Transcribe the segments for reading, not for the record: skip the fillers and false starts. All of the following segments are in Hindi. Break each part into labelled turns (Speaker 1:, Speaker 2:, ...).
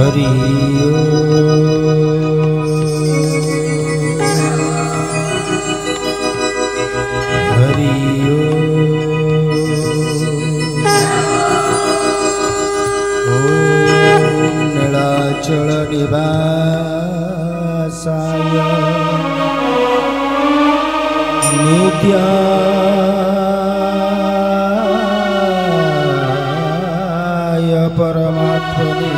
Speaker 1: हरि हरि ओम नीलाचल निवासाय नित्याय परमात्मने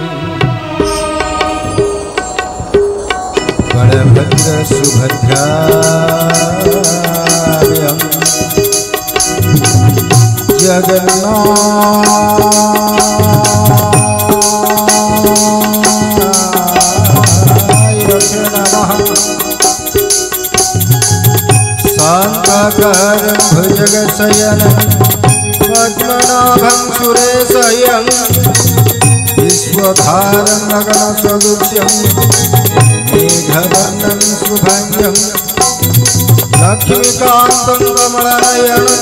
Speaker 1: बलभद्र सुभद्राभ्यां जगन्नाथाय नमः। शान्ताकारं भुजगशयनं पद्मनाभं सुरेशयं विश्वधारं गगनसदृशं मेघवर्णं शुभाङ्गं लक्ष्मीकान्तं कमलनयनं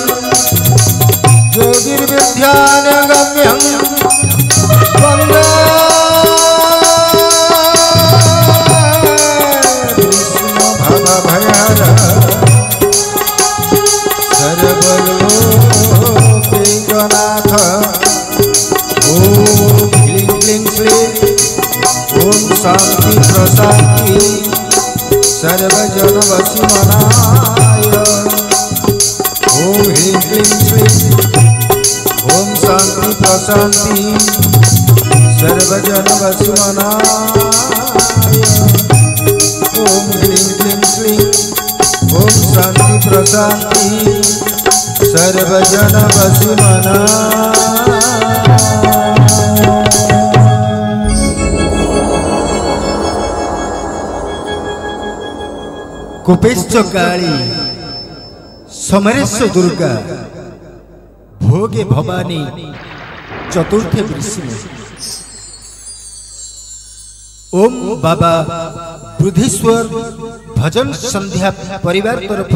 Speaker 1: ज्योतिर्विद्यानगम्यं वन्दे विष्णुभवभयहरं सर्वलोकैकनाथ। ॐ ह्रीं क्लीं श्रीं ॐ शान्ति प्रशान्ति सर्वजनवसुमनाय। ॐ ह्रीं क्लीं श्रीं ॐ शान्ति प्रशान्ति सर्वजनवसुमनाय। ॐ ह्रीं क्लीं श्रीं ॐ शान्ति प्रशान्ति सर्वजनवसुमनाय। कोपेश्च काली समरेश दुर्गा भोगे भवानी चतुर्थे वृषिणे। ओम बाबा बुद्धेश्वर भजन संध्या परिवार तरफ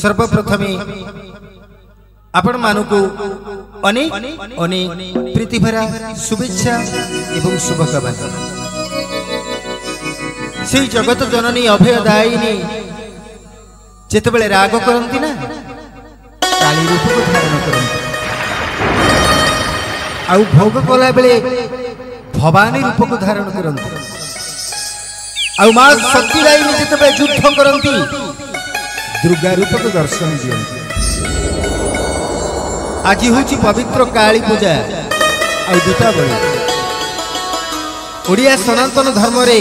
Speaker 1: सर्वप्रथमे आपण मानकु अनेक अनेक प्रीतिभरा शुभेच्छा एवं शुभकामना। से जगत जननी अभयदायिनी जेतेबेले राग करती ना काली रूप को धारण करती आउ भोग कला बेले भवानी रूप को धारण करती आउ मां सतीदायिनी जेतेबेले युद्ध करती दुर्गा रूप को दर्शन दियंती। आज हूँ पवित्र काली पूजा आउ दीपावली। ओडिया सनातन धर्म रे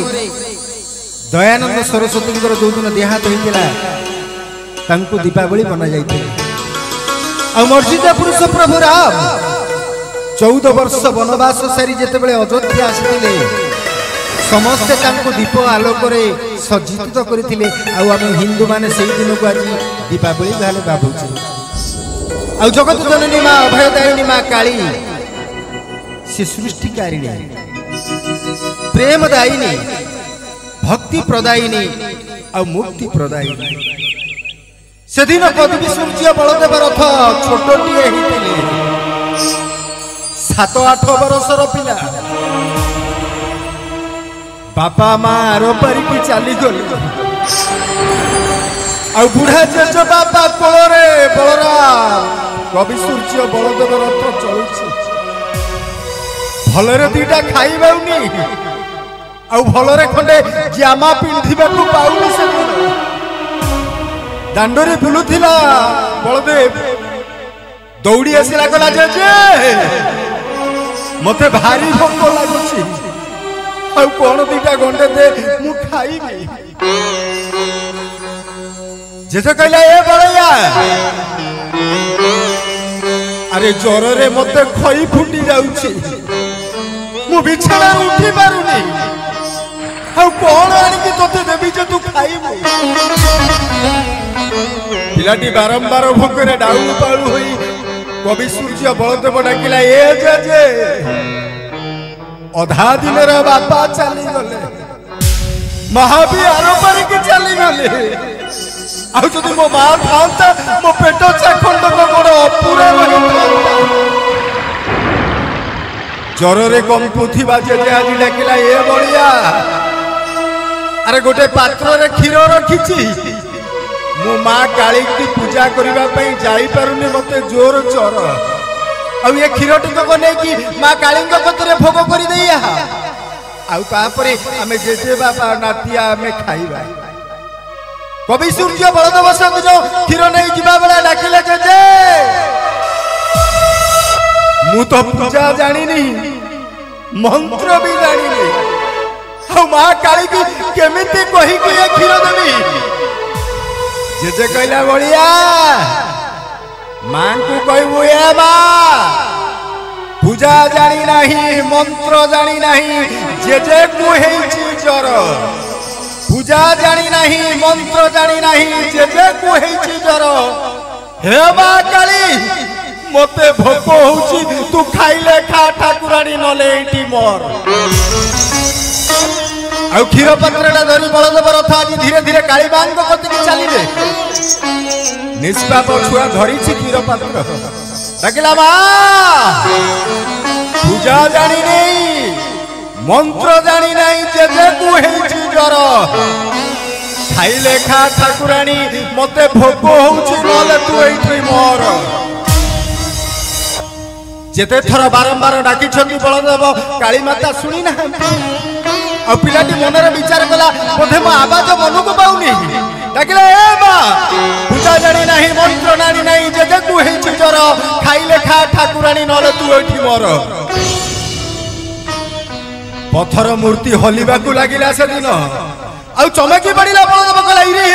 Speaker 1: दयानंद सरस्वती जो दिन देहांत होता दीपावली मना जाए। मर्यादा पुरुष प्रभु राम 14 वर्ष वनवास सारी जितेबले अयोध्या आसते समस्ते दीप आलोक सज्जित करते। आम हिंदू माने से दिन को आज दीपावली भाले भावुचे। आ जगत जननी माँ अभयदायिनी माँ काली से सृष्टिकारिणी प्रेमदायिनी भक्ति प्रदायिनी और मुक्ति प्रदायिनी। से दिन पदवी सूर्य बलदेव रथ छोटे 7-8 वर्षर पिला बापा माँ आर पारिकी चली गले। आ बुढ़ा जेज बापा कोल बलराम कवि सूर्य बलदेव रथ चलुची भलरे 2टा खाइबाउनी आउ भलरे खंडे जामा पिंधिबा को पाउनी। से दांडरे बुलुथिला बलदेव दौड़ी आसिला गला जे मते भारी भोक लागुची आउ कोन 2टा गंडे दे मु खाइबी। जेसे कहला ए बळया अरे ज्वर रे मते खई फुटी जाउची मु बिछाना उठी पारुनी आउ कौन आनिकी तोते देवी जे तू खाइबू। पिलाटी बारंबार भोकरे डाउन पाळु होई कवि सूर्य बलदेव डाकिला ए जे अधा दिन रे बापा चली गले महावीर आरो परिकी चली गले। आउ जदि मो मां थांता मो पेट चाखंड को बड़ अपूरा रही। जरे कंपुथिबा जेजे आज डाकिला ए बलिया अरे गोटे पात्र रे क्षीर रखिछि मो माँ काली की पूजा करबा पई जाई पारुनी मते जोर चर आ ये क्षीर टिक को नै कि माँ काली कतरे भोग करि दैया आ तापरे आमे जेजे बाबा नातिया आमे खाइबा कवि सूर्य बलदेव संग जो क्षीर नै जिबा बेला डाकिले जेजे मु तो पूजा जानी नहीं मंत्र भी जानी नहीं माँ काली की केमिति कही कि ये क्षीर देवी जेजे कहला बलिया मां को कहबो ए मां पूजा जानी नहीं मंत्र जानी नहीं जेजे को हेछि जर पूजा जानी नहीं मंत्र जानी नहीं जेजे को हेछि जर हे मां काली मते भोक होउची तू खाइले खा ठाकुरानी नले एठी मोर आ क्षीर पत्रटा धरी बलदेव रथ आज धीरे धीरे काली बांग कति के चलीले निष्पाप छुआ धरी छी क्षीर पत्र डाकिला मा पूजा जानी नहीं मंत्र जानी नहीं जेजे को हेछि जर खाइले खा ठाकुरानी मते भोक होउची नले तू एठी मोर जेते थर बारंबार डाकी बलदेव काली माता शुणी ना आ पिलाटी मनरे विचार कला बोधे मो आवाज मन को पाउनी डाकिले ए मां पूजा जानी नहीं मंत्र जानी नहीं जेजे को हेछि जर खाइले खा ठाकुरानी नले तू एठी मोर पत्थर मूर्ति हलिबा को लागिला से दिन आ चमकी पड़िला बलदेव कला इरे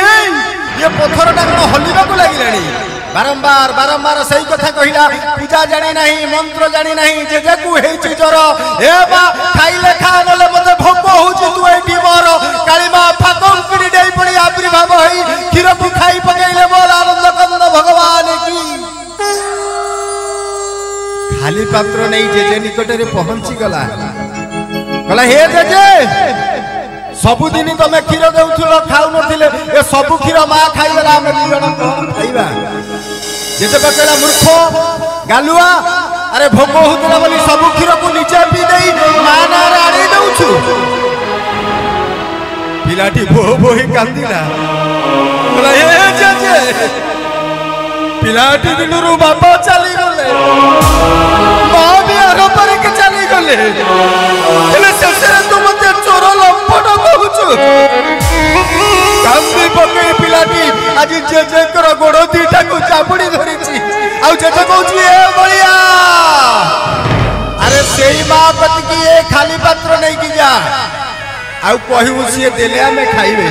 Speaker 1: ये पत्थरटा कोन हलिबा को लागिलानी बारंबार बारंबार सही कथा कहिला पूजा जानी नहीं मंत्र जानी नहीं जेजे को हेछि जर ए बा खाइले खा नले मते भोक होउछि तू एठी मोर काली मां फाकम पिडी देई पड़ी आविर्भाव होई क्षीर को खाई पकेइले बोल आनंद कंद भगवान की खाली पात्र नहीं जेजे निकट रे पहुंची गला कला हे जेजे सबुदिन तमे क्षीर देउथुलो खाउ नथिले ए सब क्षीर मां खाइला हम दिजण खाइबा जेते पकेला मूर्ख गालुआ अरे भोक होतला बोली सब क्षीर को नीचे पी देई मां ना आड़ी दउछु पिलाटी भो भोही कांदिला बोला हे जेजे पिलाटी दिनरु बाबा चली गले मां भी आरो पर के चली गले एले सेसरे तू मते चोर लपट कहउछु कांदी पके पिलाटी आज जेजे कर गोड़ दीटा को चापड़ी धरिछि आ जेजे कहउछि ए बलिया अरे सेई मां पति की ए खाली पात्र नहीं की जा आ कहू सी देले हमें खाइबे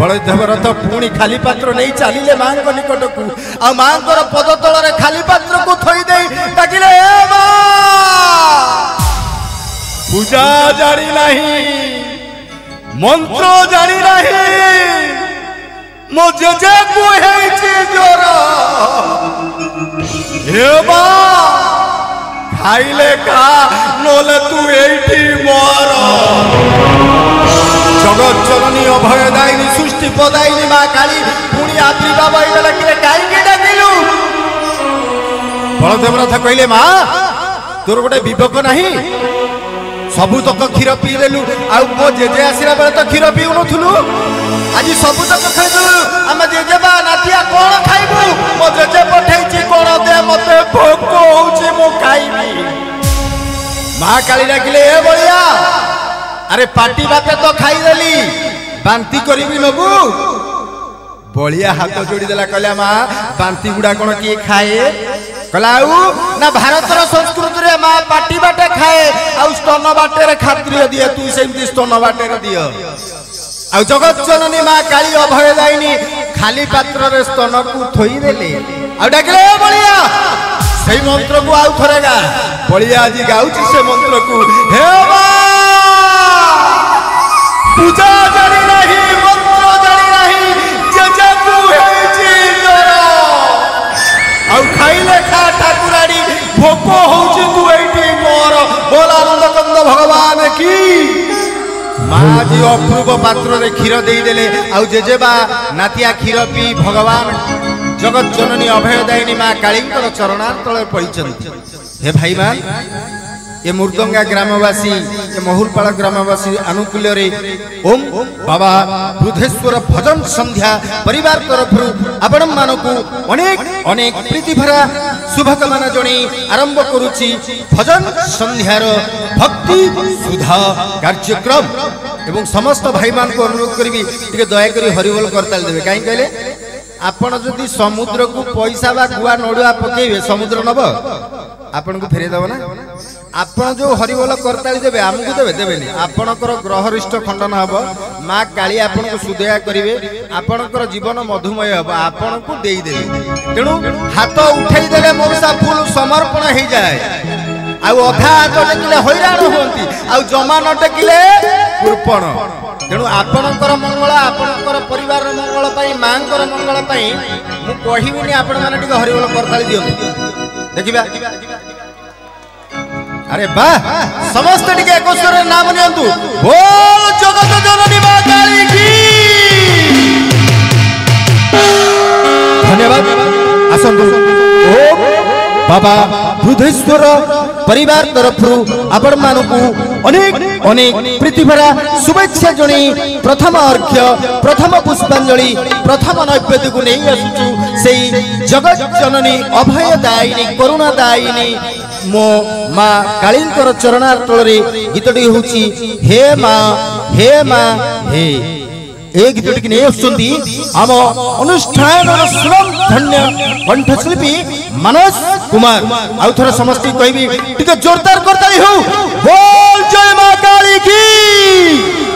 Speaker 1: बलदेव रथ पुणी खाली पात्र नहीं चलिले मां को निकट को आ मां कर पद तल रे खाली पात्र को थई देई डाकिले ए मां पूजा जानी नहीं मंत्र जानी नहीं मो जेजे को हेछि जर हे मां खाइले खा नले तू एठी मोर जगत जननी अभय दायिनी सृष्टि पदायिनी मां काली पुणी आविर्भाव होइगला कि काई के डाकिलु बलदेव रथ कहले मां तोर गोटे विवेक नहीं सबु तक क्षीर पी देलु आ मो जेजे आसिला बेले तो क्षीर पीउ नथुलु आज सबु तक खाइदलु हम जेजे बा नातिया कोन खाइबु मो जेजे पठैछि कोन दे मते भोक होउछि मो खाइबी मां काली डाकिले ए बलिया अरे पाटी बाते तो खाई देली बांती करिबी नबु बलिया हाथ जोड़ी देला कहला मां बांती गुडा कोन की खाए कलाउ ना भारत रो संस्कृति रे मां पाटी बाटे खाए आ स्तन बाटे रे खातिर दिए तू सेमती स्तन बाटे रे दियो आ जगत जननी मां काली अभय दायिनी खाली पात्र रे स्तन को थोई देले आ डाकले बलिया सेई मंत्र को आउ थरेगा बलिया आज गाउची से मंत्र को हे मां पूजा जानी नहीं मंत्र जानी नहीं जेजे को हेछि जर आ खाइले खा ठाकुरानी भोक होउछि तू एठी मोर बोल आनंद कंद भगवान की मां जी अपूर्व पात्र रे क्षीर देई देले आ जेजेबा नातिया क्षीर पी भगवान जगत जननी अभय दायिनी मां कालींकर चरणार तले पड़िचंती हे भाई मान ये मुर्दंगा ग्रामवासी ये महुलपाड़ ग्रामवासी आनुकूल्य ओम बाबा बुधेश्वर भजन संध्या परिवार तरफ आपण मानक अनेक अनेक प्रीति भरा शुभकामना जणी आरंभ करुछि भजन संध्यार भक्ति सुधा कार्यक्रम एवं समस्त भाई मान को अनुरोध करी टिके दया करी हरिबोल करताल देबे काई कहले आपण जदि समुद्र को पैसा बा गुआ नडुआ पकेबे समुद्र नब आपण को फेरे दबो ना आपण जो हरिबोल करताली देबे हमकु देबे देबेनी आपणकर ग्रहरिष्ठ खंडन हबो मां काली आपण को सुदया करिवे आपणकर जीवन मधुमय हबो आपण को देई देबे तेनु हाथ उठाई देले मौसा फूल समर्पण हे जाय आ अधा हाथ टेकिले हैरान होंती आ जमा न टेकिले कृपण तेणु आपणकर मंगल आपणकर परिवार मंगल पई मांकर मंगल पई मु कहिबिनी आपण माने टिके हरिबोल करताली दियो देखिबा अरे वाह समस्त टिके एक स्वर नाम नियंतु बोल जगत जननी मां काली की धन्यवाद आसंतु ओम बाबा बुधेश्वर परिवार तरफ आपण मानकु अनेक अनेक प्रीति भरा शुभेच्छा जणी प्रथम अर्घ्य प्रथम पुष्पांजलि प्रथम नैवेद्य को नहीं आसुचु सेई जगत जननी अभयदायिनी करुणादायिनी मो मां कालींकर चरणार तଳରେ गीतटी होची हे मां हे ए गीतटी नहीं आसुचंती आम अनुष्ठान सुलभ धन्य कंठशिल्पी मनोज कुमार आउ थोड़ा समस्त कहबी टिके जोरदार करताली हो बोल जय मां काली की।